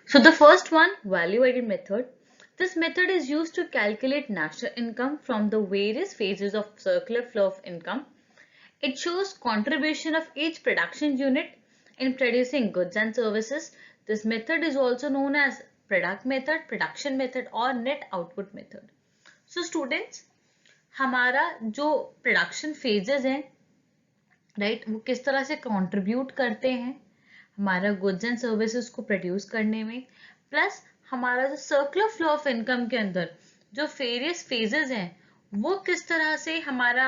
So the first one, value added method. This method is used to calculate national income from the various phases of circular flow of income. It shows contribution of each production unit in producing goods and services. This method is also known as product method, production method or net output method. So students, हमारा जो production phases हैं, right, वो किस तरह से contribute करते हैं हमारा गुड्स एंड सर्विसेज को प्रोड्यूस करने में, प्लस हमारा जो सर्कुलर फ्लो ऑफ इनकम के अंदर जो वेरियस फेजेस हैं वो किस तरह से हमारा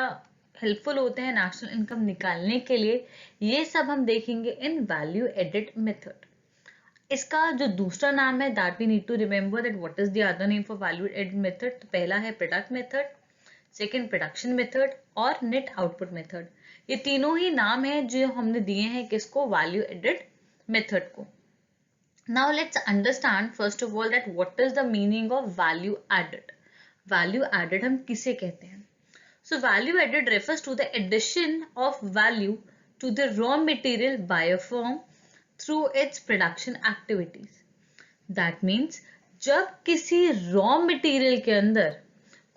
हेल्पफुल होते हैं नेशनल इनकम निकालने के लिए, ये सब हम देखेंगे इन वैल्यू एडिड मेथड। इसका जो दूसरा नाम है that we need to remember that what is the other name for value added method. तो पहला है product method, second production method और नेट आउटपुट मेथड। ये तीनों ही नाम हैं जो हमने दिए हैं किसको, वैल्यू एडिड मेथड को। Now let's understand first of all that what is the meaning of value added. Value added हम किसे कहते हैं? So value added refers to the addition of value to the raw material by a firm through its production activities. That means जब किसी raw material के अंदर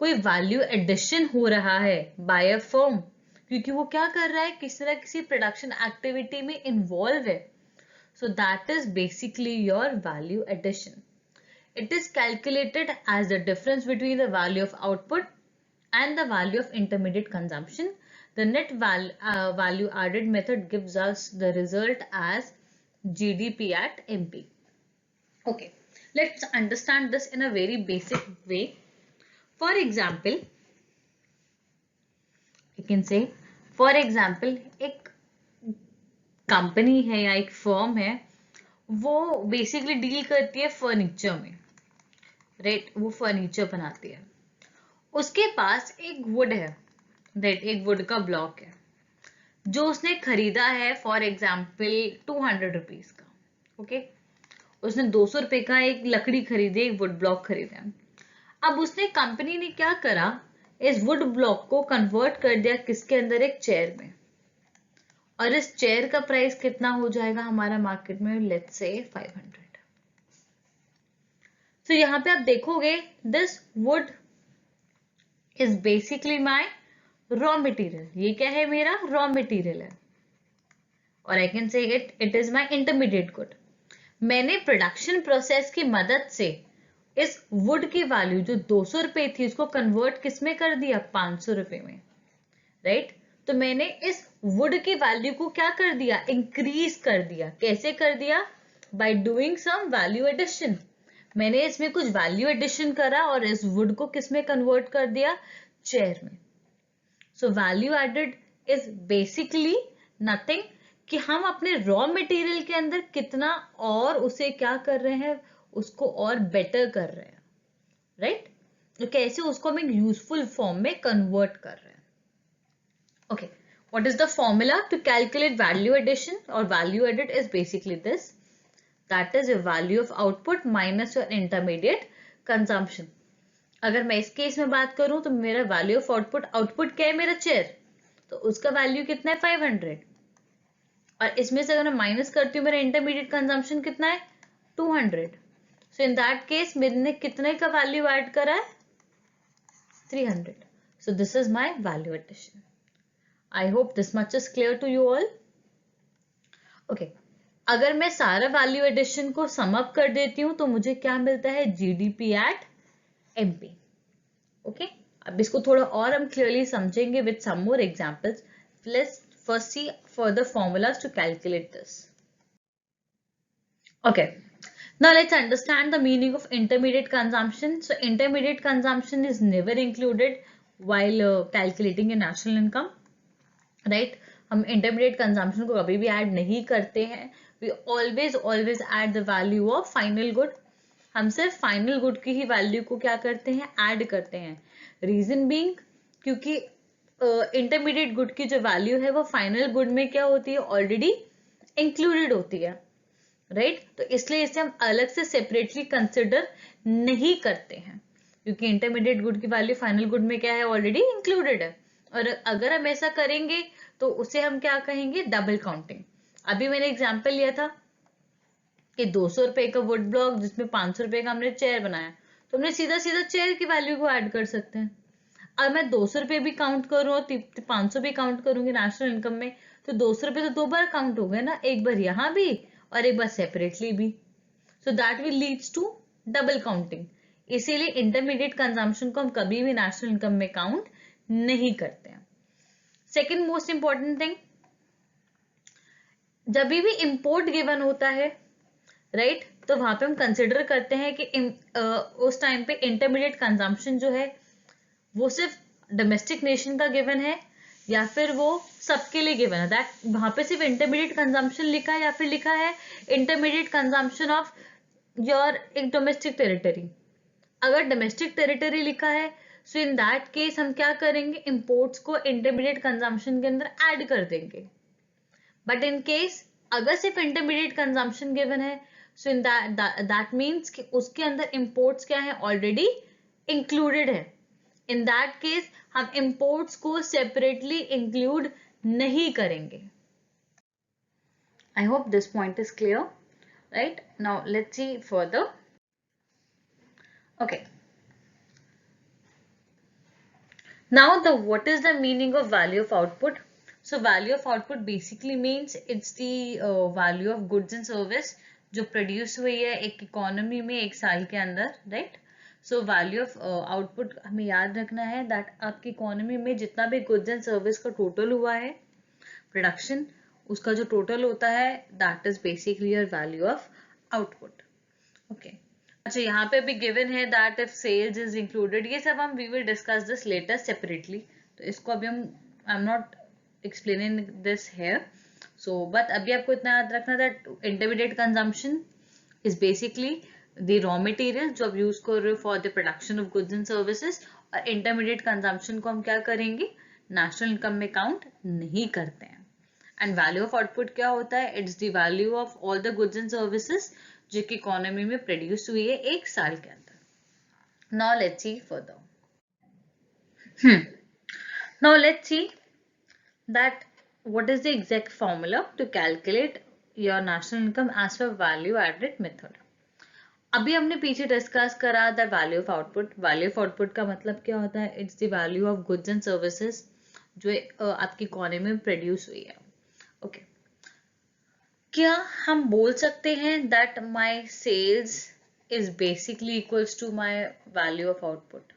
कोई value addition हो रहा है by a firm, क्योंकि वो क्या कर रहा है, किसी ना किसी production activity में involve है, so that is basically your value addition. It is calculated as the difference between the value of output and the value of intermediate consumption. The net value added method gives us the result as GDP at MP. Okay, let's understand this in a very basic way. For example, you can say, for example, एक company है या एक firm है, वो basically deal करती है furniture में, right, वो फर्नीचर बनाती है। उसके पास एक वुड है, राइट, एक वुड का ब्लॉक है जो उसने खरीदा है फॉर एग्जाम्पल 200 रुपीज का। ओके, उसने 200 रुपए का एक लकड़ी खरीदी, एक वुड ब्लॉक खरीदा। अब उसने, कंपनी ने क्या करा, इस वुड ब्लॉक को कन्वर्ट कर दिया किसके अंदर, एक चेयर में। और इस चेयर का प्राइस कितना हो जाएगा हमारा मार्केट में, लेट्स से 500। तो यहाँ पे आप देखोगे this would is basically my raw material. ये क्या है, मेरा रॉ मटेरियल है। और आई कैन से it is my intermediate good. मैंने प्रोडक्शन प्रोसेस की मदद से इस वुड की वैल्यू जो 200 रुपए थी उसको कन्वर्ट किस में कर दिया, 500 रुपए में, राइट। तो मैंने इस वुड की वैल्यू को क्या कर दिया, इंक्रीज कर दिया। कैसे कर दिया, by doing some value addition. मैंने इसमें कुछ वैल्यू एडिशन करा और इस वुड को किस में कन्वर्ट कर दिया, चेयर में। So value added is basically nothing कि हम अपने रॉ मटेरियल के अंदर कितना और उसे क्या कर रहे हैं, उसको और बेटर कर रहे हैं, राइट। तो कैसे उसको हम एक यूजफुल फॉर्म में कन्वर्ट कर रहे हैं। Okay, what is the formula to calculate value addition or value added is basically this. That is your value of output minus your intermediate consumption. अगर मैं इस केस में बात करूं तो मेरा value of output क्या है, मेरा चेयर, तो उसका वैल्यू कितना है, 500। और इसमें से अगर मैं माइनस करती हूँ, मेरा इंटरमीडिएट कंजम्पशन कितना है, 200। सो इन दैट केस मैंने कितने का वैल्यू ऐड करा है, 300। So this is my value addition. I hope this much is clear to you all. Okay, अगर मैं सारा वैल्यू एडिशन को सम अप कर देती हूं तो मुझे क्या मिलता है, GDP at MP. Okay, अब इसको थोड़ा और हम क्लियरली समझेंगे with some more examples. Let's first see further formulas to calculate this. Okay, now let's understand the meaning of intermediate consumption. So intermediate consumption is never included while calculating your national income. Right, हम intermediate consumption को कभी भी add नहीं करते हैं। We always add the value of final good. हम सिर्फ final good की ही वैल्यू को क्या करते हैं, ऐड करते हैं। रीजन बीइंग क्योंकि इंटरमीडिएट गुड की जो वैल्यू है वो फाइनल गुड में क्या होती है, ऑलरेडी इंक्लूडेड होती है, राइट। तो इसलिए इसे हम अलग से सेपरेटली कंसिडर नहीं करते हैं, क्योंकि इंटरमीडिएट गुड की वैल्यू फाइनल गुड में क्या है, ऑलरेडी इंक्लूडेड है। और अगर हम ऐसा करेंगे तो उसे हम क्या कहेंगे, डबल काउंटिंग। अभी मैंने एग्जांपल लिया था कि 200 रुपए का वुड ब्लॉक जिसमें 500 रुपए का हमने चेयर बनाया, तो हमने सीधा सीधा चेयर की वैल्यू को ऐड कर सकते हैं। अगर मैं 200 रुपए भी काउंट करूँ और 500 भी काउंट करूंगी नेशनल इनकम में, तो 200 रुपए तो 2 बार काउंट हो गए ना, एक बार यहाँ भी और एक बार सेपरेटली भी। So that will leads to double counting. इसीलिए इंटरमीडिएट कंजम्पशन को हम कभी भी नेशनल इनकम में काउंट नहीं करते हैं। सेकेंड मोस्ट इंपॉर्टेंट थिंग, जब भी इंपोर्ट गिवन होता है राइट, तो वहां पे हम कंसिडर करते हैं कि उस टाइम पे इंटरमीडिएट कंजम्पशन जो है वो सिर्फ डोमेस्टिक नेशन का गिवन है या फिर वो सबके लिए गिवन है। दैट वहां पे सिर्फ इंटरमीडिएट कंजम्पशन लिखा है या फिर लिखा है इंटरमीडिएट कंजम्पशन ऑफ योर एक डोमेस्टिक टेरिटरी। अगर डोमेस्टिक टेरिटरी लिखा है, सो इन दैट केस हम क्या करेंगे, इंपोर्ट्स को इंटरमीडिएट कंजम्पशन के अंदर ऐड कर देंगे। बट इन केस अगर सिर्फ इंटरमीडिएट कंजम्पशन गिवन है, सो इन दैट मीन्स कि उसके अंदर इंपोर्ट्स क्या है, ऑलरेडी इंक्लूडेड है। इन दैट केस हम इंपोर्ट्स को सेपरेटली इंक्लूड नहीं करेंगे। I hope this point is clear, right? Now let's see further. Okay. Now what is the meaning of value of output? So value of output basically means it's the value of goods and service जो produce हुई है एक economy में एक साल के अंदर, right? So value of output हमें याद रखना है दैट आपकी इकोनॉमी में जितना भी गुड्स एंड सर्विस का टोटल हुआ है प्रोडक्शन, उसका जो टोटल होता है that is basically your value of output. Okay, अच्छा यहाँ पे भी गिवन है that if sales is included, ये सब हम we will discuss this later separately, तो इसको अभी हम I am not explaining this here. So but अभी आपको इतना याद रखना that intermediate consumption is basically the raw material जो आप यूज कर रहे हो for the production of goods and services, और इंटरमीडिएट कंजम्पशन को हम क्या करेंगे, नेशनल इनकम में काउंट नहीं करते हैं। एंड वैल्यू ऑफ आउटपुट क्या होता है, it's the value of all the goods and services जो कि इकोनॉमी में प्रोड्यूस हुई है एक साल के अंदर। Now let's see further. Now let's see that what is the exact formula to calculate your national income as per value added method. अभी हमने पीछे डिस्कस करा the value of output. Value of output का मतलब क्या होता है, it's the value of goods and services जो आपकी इकोनॉमी में प्रोड्यूस हुई है। ओके, क्या हम बोल सकते हैं that my sales is basically equals to my value of output?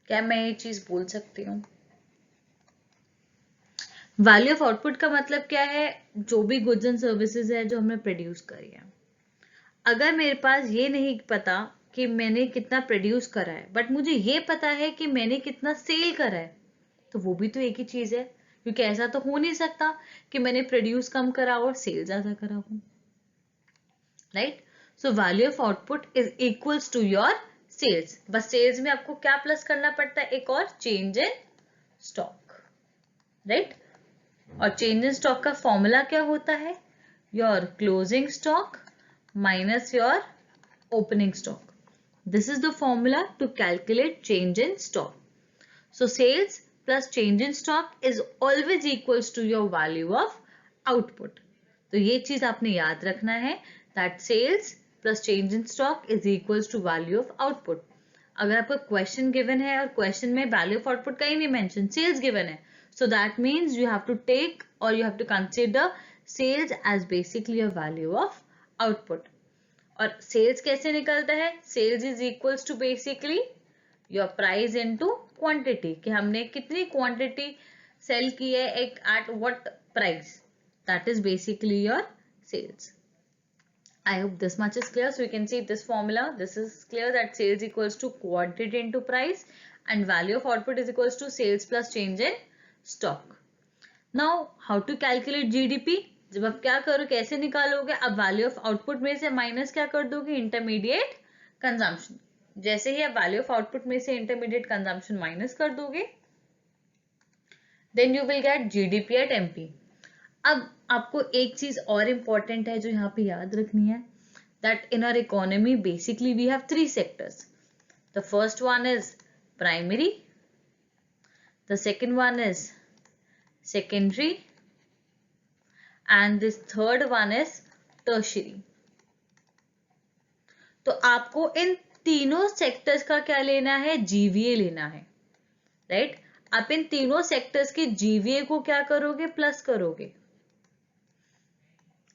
क्या मैं ये चीज बोल सकती हूँ? वैल्यू ऑफ आउटपुट का मतलब क्या है, जो भी गुड्स एंड सर्विसेज है जो हमने प्रोड्यूस करी है। अगर मेरे पास ये नहीं पता कि मैंने कितना प्रोड्यूस करा है बट मुझे ये पता है कि मैंने कितना सेल करा है, तो वो भी तो एक ही चीज है, क्योंकि ऐसा तो हो नहीं सकता कि मैंने प्रोड्यूस कम करा और सेल ज्यादा करा हो, right? So value of output is equals to your sales. बस सेल्स में आपको क्या प्लस करना पड़ता है, एक और चेंज इन स्टॉक, राइट? और चेंज इन स्टॉक का फॉर्मूला क्या होता है, your closing stock minus your opening stock. This is the formula to calculate change in stock. So sales plus change in stock is always equals to your value of output. तो ये चीज आपने याद रखना है that sales plus change in stock is equals to value of output. अगर आपको question given है और क्वेश्चन में वैल्यू ऑफ आउटपुट का ही नहीं मेंशन, सेल्स गिवन है, so that means you have to take or you have to consider sales as basically a value of output. और sales कैसे निकलता है, sales is equals to basically your price into quantity, कि हमने कितनी quantity sale की है एक at what price, that is basically your sales. I hope this much is clear. So you can see this formula, this is clear that sales equals to quantity into price and value of output is equals to sales plus change in stock. Now how to calculate GDP? जब आप क्या करो, कैसे निकालोगे, अब value of output में से minus क्या कर दोगे, इंटरमीडिएट कंजम्पशन। जैसे ही आप वैल्यू ऑफ आउटपुट में से इंटरमीडिएट कंजम्पशन माइनस कर दोगे, then you will get GDP at MP. अब आपको एक चीज और इंपॉर्टेंट है जो यहाँ पे याद रखनी है, that in our economy basically we have 3 sectors. The first one is primary, the second one is secondary and this third one is tertiary. तो आपको इन तीनों सेक्टर्स का क्या लेना है, जीवीए लेना है, राइट? आप इन तीनों सेक्टर्स के जीवीए को क्या करोगे, प्लस करोगे.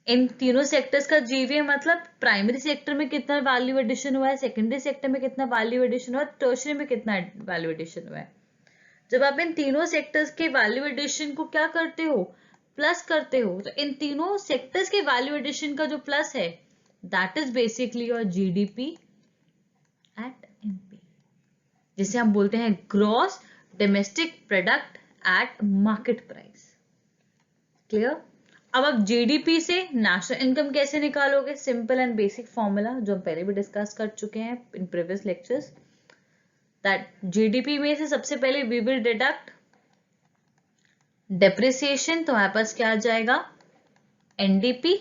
इन तीनों सेक्टर्स का जीवीए मतलब प्राइमरी सेक्टर में कितना वैल्यू एडिशन हुआ है, सेकेंडरी सेक्टर में कितना वैल्यू एडिशन हुआ है, टर्शियरी में कितना वैल्यू एडिशन हुआ है. जब आप इन तीनों सेक्टर्स के वैल्यू एडिशन को क्या करते हो, प्लस करते हो, तो इन तीनों सेक्टर्स के वैल्यू एडिशन का जो प्लस है, that is basically your GDP at MP, जिसे हम बोलते हैं gross domestic product at market price. Clear? अब आप जीडीपी से नेशनल इनकम कैसे निकालोगे, सिंपल एंड बेसिक फॉर्मूला जो हम पहले भी डिस्कस कर चुके हैं in previous lectures. That GDP में से सबसे पहले वी विल डिडक्ट डेप्रिसिएशन, तो हमारे पास क्या आ जाएगा, NDP.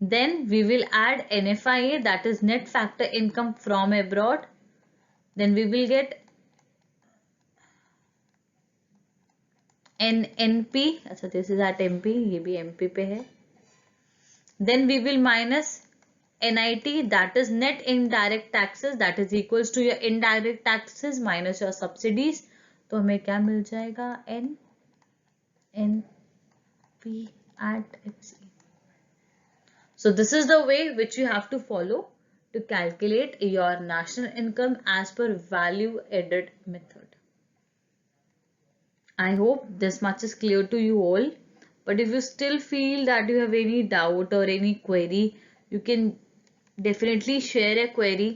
Then we will add NFIA, that is net factor income from abroad. Then we will get NNP, अच्छा this is at MP, ये भी MP पे है. Then we will minus NIT, that is net indirect taxes, that is equals to your indirect taxes minus your subsidies. तो हमें क्या मिल जाएगा, NNP at FC. So this is the way which you have to follow to calculate your national income as per value added method. I hope this much is clear to you all. But if you still feel that you have any doubt or any query, you can definitely share a query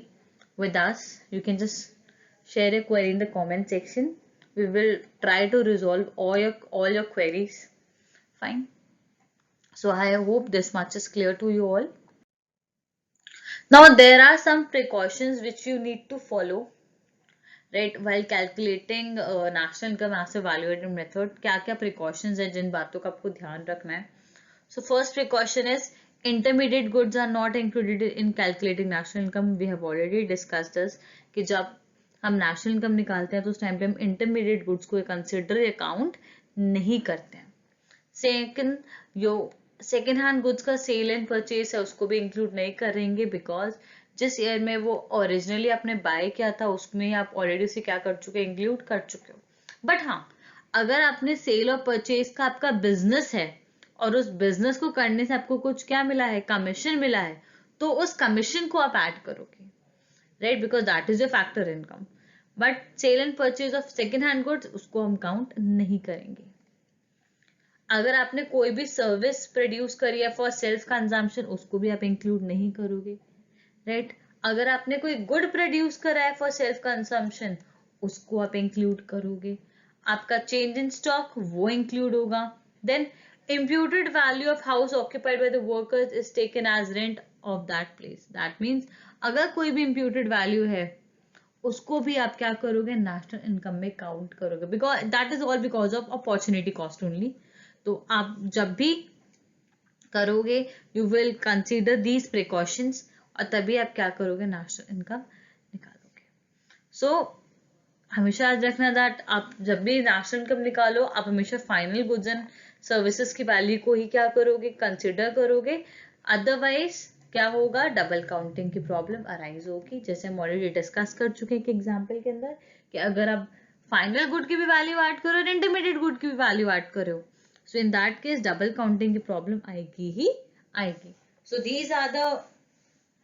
with us. You can just share a query in the comment section. We will try to resolve all your queries. Fine. So I hope this much is clear to you all. Now there are some precautions which you need to follow, right, while calculating national income as a value added method. क्या क्या precautions है, जिन बातों का आपको ध्यान रखना है. So first precaution is intermediate goods are not included in calculating national income. We have already discussed this कि जब हम national income निकालते हैं तो उस टाइम पे हम intermediate goods को consider account नहीं करते हैं. Second, जो सेकेंड हैंड गुड्स का सेल एंड परचेज है उसको भी इंक्लूड नहीं करेंगे, बिकॉज जिस ईयर में वो ओरिजिनली आपने बाय किया था उसमें आप ऑलरेडी उसे क्या कर चुके, इंक्लूड कर चुके हो. बट हाँ, अगर आपने सेल और परचेज का आपका बिजनेस है और उस बिजनेस को करने से आपको कुछ क्या मिला है, कमीशन मिला है, तो उस कमीशन को आप ऐड करोगे, right, because that is your factor income. But sale and purchase of second hand goods उसको हम काउंट नहीं करेंगे. अगर आपने कोई भी सर्विस प्रोड्यूस करी है फॉर सेल्फ कंजम्पशन उसको भी आप इंक्लूड नहीं करोगे, राइट. अगर आपने कोई गुड प्रोड्यूस करा है फॉर सेल्फ कंजम्पशन उसको आप इंक्लूड करोगे. आपका चेंज इन स्टॉक वो इंक्लूड होगा. Then imputed value of house occupied by the workers is taken as rent of that place. That means अगर कोई भी imputed value है उसको भी आप क्या करोगे, नेशनल इनकम में काउंट करोगे, because that is all because of opportunity cost only. तो आप जब भी करोगे you will consider these precautions और तभी आप क्या करोगे, नेशनल इनकम निकालोगे. सो हमेशा याद रखना दैट आप जब भी नेशनल इनकम निकालो आप हमेशा फाइनल गुड्स एंड सर्विसेज की वैल्यू को ही क्या करोगे, कंसीडर करोगे. अदरवाइज क्या होगा, डबल काउंटिंग की प्रॉब्लम अराइज होगी, जैसे हम ऑलरेडी डिस्कस कर चुके हैं एक एग्जांपल के अंदर कि अगर आप फाइनल गुड की भी वैल्यू ऐड करो और इंटरमीडिएट गुड की भी वैल्यू ऐड करो, so in that case double counting की प्रॉब्लम आएगी ही आएगी. So these are the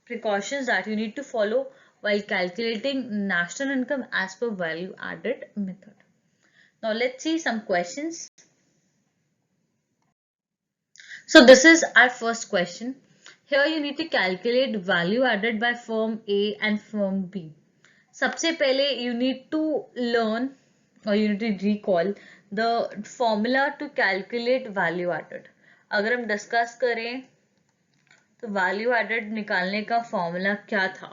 precautions that you need to follow while calculating national income as per value added method. Now let's see some questions. So this is our first question. Here you need to calculate value added by firm A and firm B. सबसे पहले you need to learn or you need to recall the formula to calculate value added. अगर हम discuss करें तो value added निकालने का formula क्या था,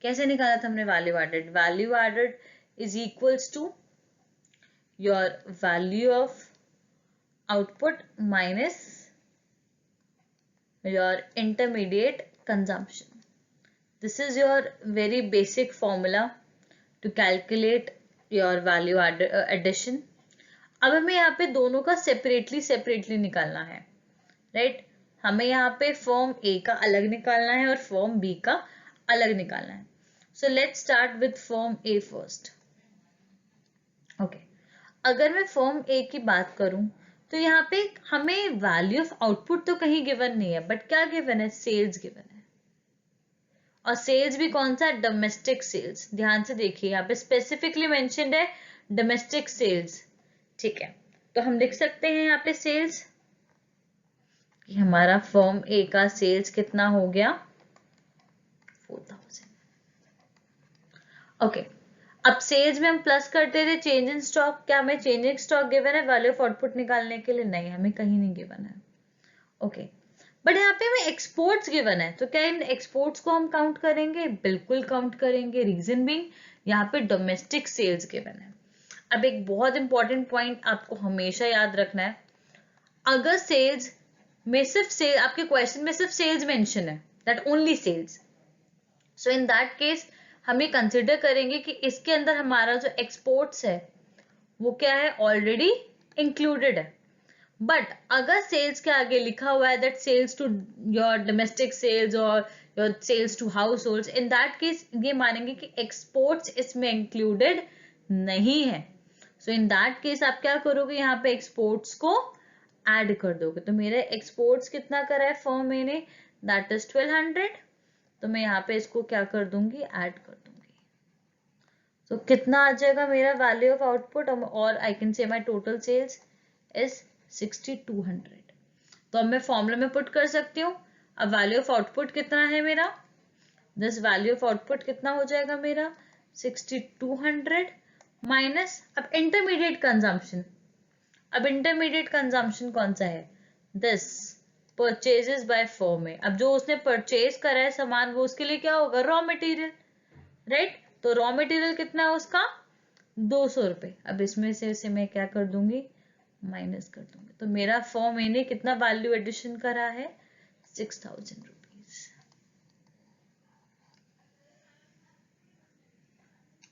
कैसे निकाला था हमने value added. Value added is equals to your value of output minus your intermediate consumption. This is your very basic formula to calculate your value addition. अब हमें यहाँ पे दोनों का सेपरेटली निकालना है. राइट। हमें यहाँ पे फॉर्म ए का अलग निकालना है और फॉर्म बी का अलग निकालना है। So let's start with form A first. Okay, अगर मैं फॉर्म ए की बात करूं तो यहाँ पे हमें वैल्यू ऑफ आउटपुट तो कहीं गिवन नहीं है, बट क्या गिवन है, सेल्स गिवन है। और सेल्स भी कौन सा, डोमेस्टिक सेल्स। ध्यान से देखिए यहाँ पे स्पेसिफिकली मेंशन्ड है डोमेस्टिक सेल्स। ठीक है, तो हम लिख सकते हैं यहाँ पे सेल्स कि हमारा फॉर्म ए का सेल्स कितना हो गया, 4000। ओके, अब सेल्स में हम प्लस करते थे चेंज इन स्टॉक। क्या हमें चेंज इन स्टॉक गिवन है वैल्यू ऑफ आउटपुट निकालने के लिए? नहीं, हमें कहीं नहीं गिवन है। ओके, बट यहाँ पे हमें एक्सपोर्ट्स गिवन है, तो क्या इन एक्सपोर्ट्स को हम काउंट करेंगे? बिल्कुल काउंट करेंगे। रीजन बीइंग यहाँ पे डोमेस्टिक सेल्स गिवन है। अब एक बहुत इंपॉर्टेंट पॉइंट आपको हमेशा याद रखना है, अगर सेल्स में सिर्फ सेल, आपके क्वेश्चन में सिर्फ सेल्स मेंशन है, that only sales, so in that case हम ये कंसिडर करेंगे कि इसके अंदर हमारा जो एक्सपोर्ट्स है वो क्या है, ऑलरेडी इंक्लूडेड है। बट अगर सेल्स के आगे लिखा हुआ है that sales to your domestic sales और your sales to household, इन दैट केस ये मानेंगे कि एक्सपोर्ट्स इसमें इंक्लूडेड नहीं है। सो इन दैट केस आप क्या करोगे, यहाँ पे एक्सपोर्ट्स को ऐड कर दोगे। तो मेरे एक्सपोर्ट्स कितना करा है फर्म ए ने, दैट इज 1200। तो मैं यहाँ पे इसको क्या कर दूंगी, ऐड कर दूंगी। तो कितना आ जाएगा मेरा वैल्यू ऑफ आउटपुट, और I can say my total sales is 6200। तो अब मैं फॉर्मूला में पुट कर सकती हूँ। अब वैल्यू ऑफ आउटपुट कितना है मेरा, दिस वैल्यू ऑफ आउटपुट कितना हो जाएगा मेरा, 6200 माइनस, अब इंटरमीडिएट कंजम्पशन। अब इंटरमीडिएट कंजम्पशन कौन सा है, दिस परचेजेस बाय फर्म ए। अब जो उसने परचेज करा है सामान, वो उसके लिए क्या होगा, रॉ मटेरियल, राइट। तो रॉ मटेरियल कितना है उसका, 200 रुपए। अब इसमें से मैं क्या कर दूंगी, माइनस कर दूंगी। तो मेरा फर्म ए ने कितना वैल्यू एडिशन करा है, 6000 रुपीज।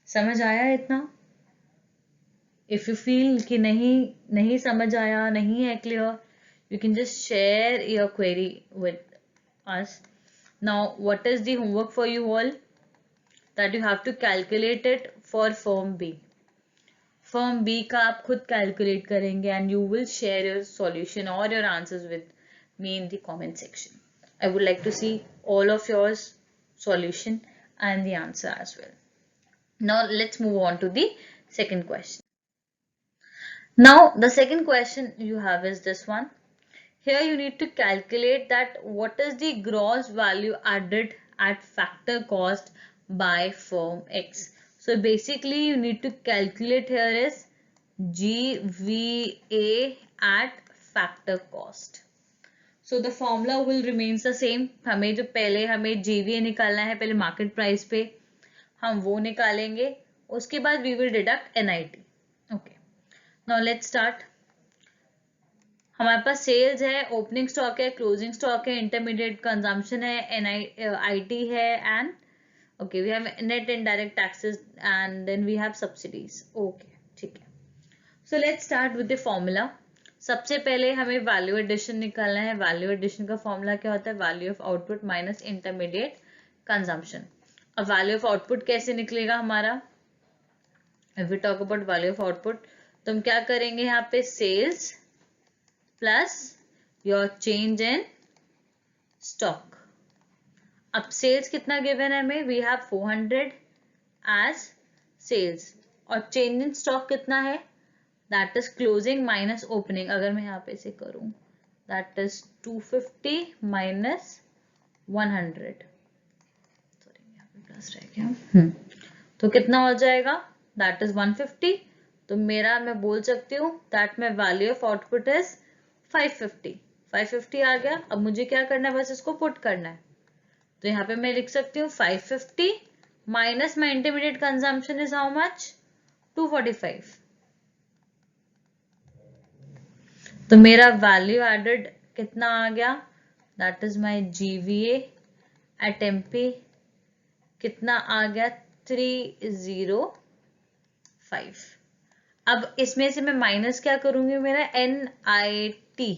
समझ आया इतना? इफ यू फील कि नहीं समझ आया, नहीं है clear, you can just share your query with us. Now, what is the homework for you all? That you have to calculate it for firm B. Firm B का आप खुद calculate करेंगे and you will share your solution or your answers with me in the comment section. I would like to see all of yours solution and the answer as well. Now, let's move on to the second question. Now, the second question you have is this one. Here you need to calculate that what is the gross value added at factor cost by firm X. So basically you need to calculate here is GVA at factor cost. So the formula will remains the same. हमें जो पहले हमें GVA निकालना है, पहले market price पे हम वो निकालेंगे, उसके बाद we will deduct NIT. Okay. Now let's start. हमारे पास सेल्स है, ओपनिंग स्टॉक है, क्लोजिंग स्टॉक है, इंटरमीडिएट कंजम्पशन है, NIT है, and okay we have net indirect taxes and then we have subsidies. Okay, ठीक है। So let's start with the formula. सबसे पहले हमें वैल्यू एडिशन निकालना है। वैल्यू एडिशन का फॉर्मूला क्या होता है, value of output minus intermediate consumption. अब वैल्यू ऑफ आउटपुट कैसे निकलेगा हमारा, if we talk about value of output, तो हम क्या करेंगे यहाँ पे, sales plus your change in stock. अब सेल्स कितना गिवन है हमें, वी हैव 400 एज सेल्स, और चेंज इन स्टॉक कितना है, that is closing minus opening. अगर मैं यहाँ पे से करूं, दैट इज 250 माइनस 100, सॉरी यहाँ पे प्लस रह गया, तो कितना हो जाएगा, दैट इज 150। तो मेरा मैं बोल सकती हूँ that my value of output is 550 आ गया। अब मुझे क्या करना है, बस इसको पुट करना है। तो यहाँ पे मैं लिख सकती हूँ 550 minus my intermediate consumption is how much, 245। तो मेरा वैल्यू एडेड कितना आ गया, that is my GVA at MP कितना आ गया, 305। अब इसमें से मैं माइनस क्या करूंगी, मेरा NIT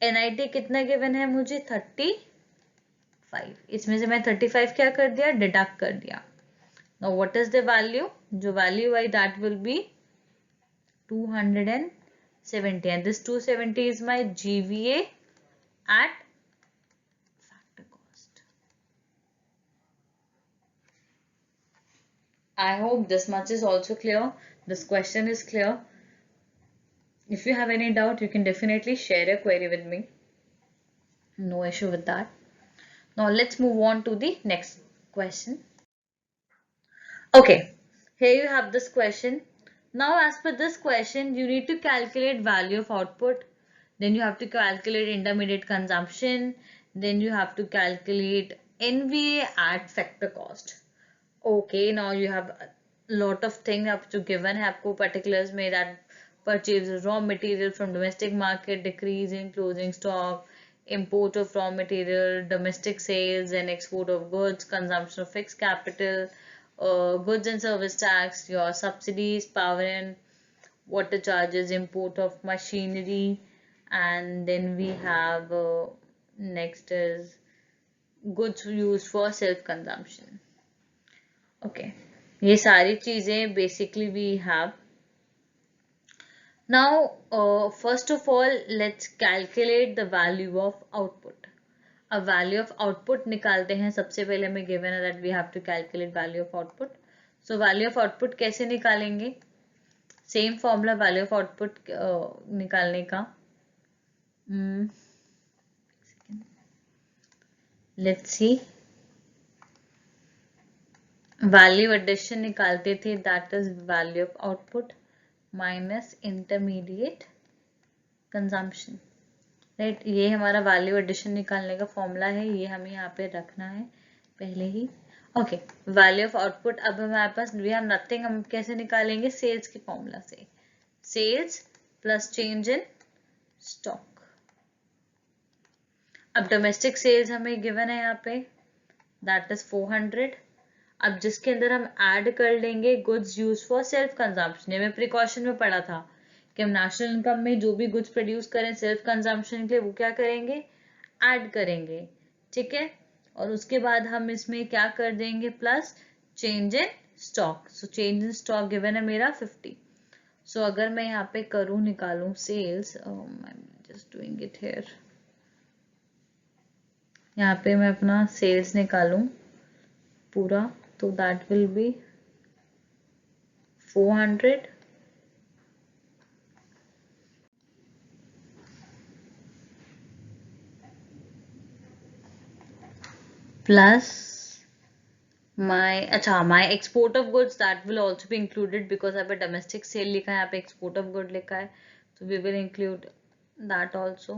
NIT कितना गिवन है मुझे 35, इसमें से मैं 35 क्या कर दिया, डिडक्ट कर दिया. Now what is the value? जो value I that will be 270 and this 270 is my GVA at factor cost. I hope this much is also clear. This question is clear. If you have any doubt, you can definitely share a query with me. No issue with that. Now let's move on to the next question. Okay, here you have this question. Now as per this question, you need to calculate value of output. Then you have to calculate intermediate consumption. Then you have to calculate NVA at factor cost. Okay, now you have a lot of things up to given है आपको particulars में that purchase raw material from domestic market, decrease in closing stock, import of raw material, domestic sales and export of goods, consumption of fixed capital, goods and service tax, your subsidies, power and water charges, import of machinery, and then we have next is goods used for self consumption. Okay, ये सारी चीजें basically we have. Now first of all let's calculate the value of output. अब value of output निकालते हैं. सबसे पहले हमें given है that we have to calculate value of output. So value of output कैसे निकालेंगे? Same formula value of output निकालने का. Let's see. Value addition निकालते थे, that is value of output minus intermediate consumption. Right, ये हमारा value addition निकालने का फॉर्मूला है, ये हमें यहाँ पे रखना है पहले ही. ओके, वैल्यू ऑफ आउटपुट अब हमारे पास वी हैव नथिंग, हम कैसे निकालेंगे? सेल्स के फॉर्मूला से. Sales plus change in stock. अब डोमेस्टिक सेल्स हमें गिवन है यहाँ पे, दैट इज 400. अब जिसके अंदर हम ऐड कर लेंगे goods use for self consumption. ये मैं प्रिकॉशन में पढ़ा था कि हम नेशनल इनकम में जो भी गुड्स प्रोड्यूस करें सेल्फ कंजम्पशन के लिए, वो क्या करेंगे? ऐड करेंगे. ठीक है, और उसके बाद हम इसमें क्या कर देंगे? Plus change in stock. So change in stock given है मेरा 50. सो अगर मैं यहाँ पे करूँ, निकालूं sales, just doing it here, यहाँ पे मैं अपना सेल्स निकालूं पूरा, तो that will be 400 plus my export of goods, that will also be included because यहाँ पे domestic sale लिखा है, यहाँ पे export of good लिखा है, so we will include that also.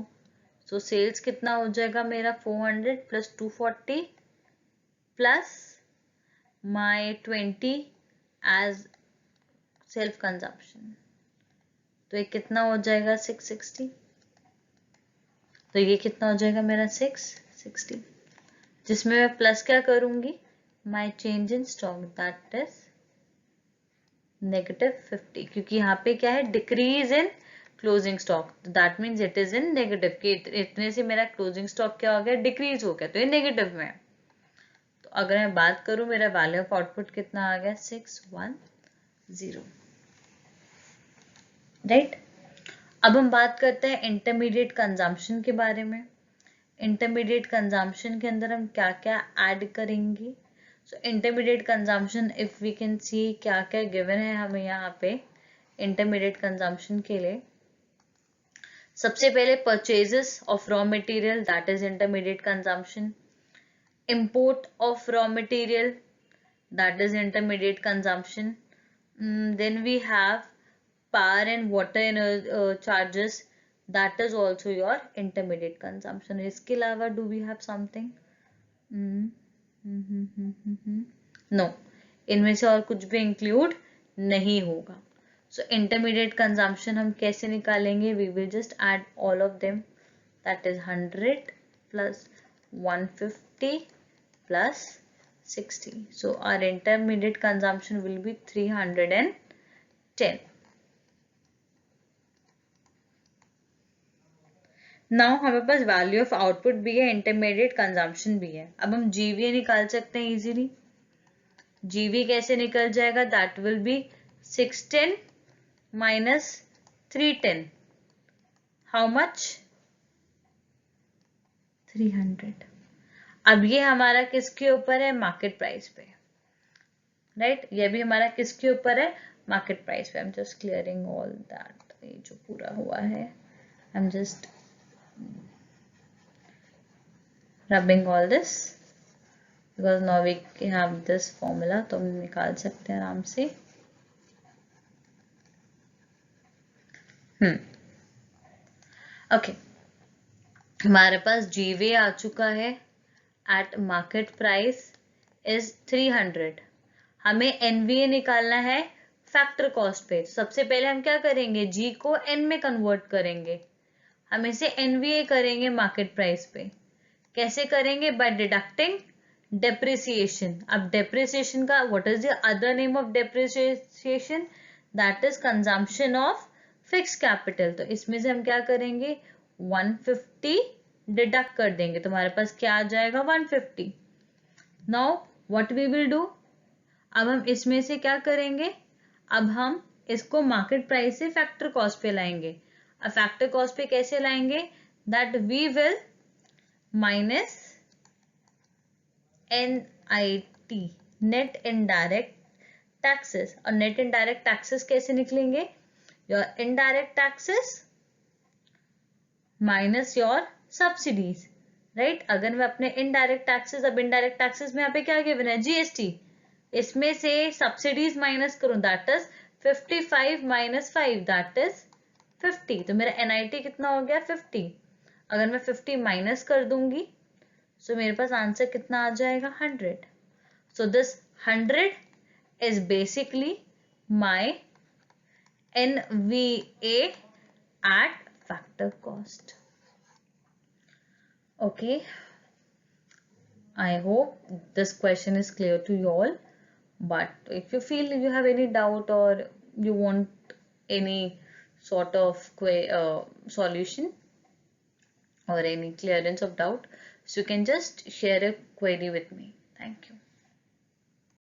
So sales कितना हो जाएगा मेरा? 400 plus 240 plus my 20 as self consumption, तो ये कितना हो जाएगा? 660. तो ये कितना हो जाएगा मेरा? 660, जिसमें मैं प्लस क्या करूंगी? My change in stock, that is -50, क्योंकि यहाँ पे क्या है? Decrease in closing stock, that means it is in negative, कि इतने से मेरा क्लोजिंग स्टॉक क्या हो गया? डिक्रीज हो गया, तो ये नेगेटिव में. तो अगर मैं बात करूं, मेरा वैल्यू ऑफ आउटपुट कितना आ गया? 610. राइट, अब हम बात करते हैं इंटरमीडिएट कंजम्पशन के बारे में. इंटरमीडिएट कंजम्पशन के अंदर हम क्या क्या ऐड करेंगे? So intermediate consumption, if we can see क्या क्या गिवन है हमें यहाँ पे इंटरमीडिएट कंजम्पशन के लिए. सबसे पहले purchases of raw material, that is intermediate consumption. Import of raw material, that is intermediate consumption. Then we have power and water charges, that is also your intermediate consumption. इसके अलावा do we have something? No, इनमें से और कुछ भी include नहीं होगा. So intermediate consumption हम कैसे निकालेंगे? We will just add all of them, that is 100 plus 150 plus 60. So our intermediate consumption will be 310. Now हमारे पास वैल्यू ऑफ आउटपुट भी है, इंटरमीडिएट कंजम्पशन भी है। अब हम जीवीए निकाल सकते हैं इजीली। जीवी कैसे निकल जाएगा? That will be 610 minus 310, how much? 300। अब ये हमारा किसके ऊपर है? मार्केट प्राइस पे, राइट? ये भी हमारा किसके ऊपर है? मार्केट प्राइस पे। I am just clearing all that, ये जो पूरा हुआ है, I am just rubbing all this because now we have this formula, तो हम निकाल सकते हैं आराम से। ओके, हमारे पास जीवे आ चुका है एट मार्केट प्राइस इज 300। हमें एनवीए निकालना है फैक्टर कॉस्ट पे। सबसे पहले हम क्या करेंगे? जी को एन में कन्वर्ट करेंगे, हम इसे एनवीए करेंगे मार्केट प्राइस पे। कैसे करेंगे? By deducting depreciation. अब डेप्रिसिएशन का what is the other name of depreciation? That is consumption of fix capital. तो इसमें से हम क्या करेंगे? 150 डिडक्ट कर देंगे, तो हमारे पास क्या आ जाएगा? 150। Now what we will do, अब हम इसमें से क्या करेंगे? अब हम इसको मार्केट प्राइस से फैक्टर कॉस्ट पे लाएंगे। अब फैक्टर कॉस्ट पे कैसे लाएंगे? That we will minus NIT, net indirect taxes. और नेट इनडायरेक्ट टैक्सेस कैसे निकलेंगे? Your indirect taxes minus your subsidies, right? अगर मैं अपने इनडायरेक्ट टैक्सेस, अब इनडायरेक्ट टैक्सेस में यहाँ पे क्या गिवन है? GST। इसमें से सब्सिडीज माइनस करूं, that is 55 minus 5, that is 50। तो मेरा NIT कितना हो गया? 50। अगर मैं 50 माइनस कर दूंगी तो मेरे पास आंसर कितना आ जाएगा? 100। So this 100 is basically my NVA at factor cost. Okay, I hope this question is clear to you all. But if you feel you have any doubt or you want any sort of solution or any clearance of doubt, so you can just share a query with me. Thank you.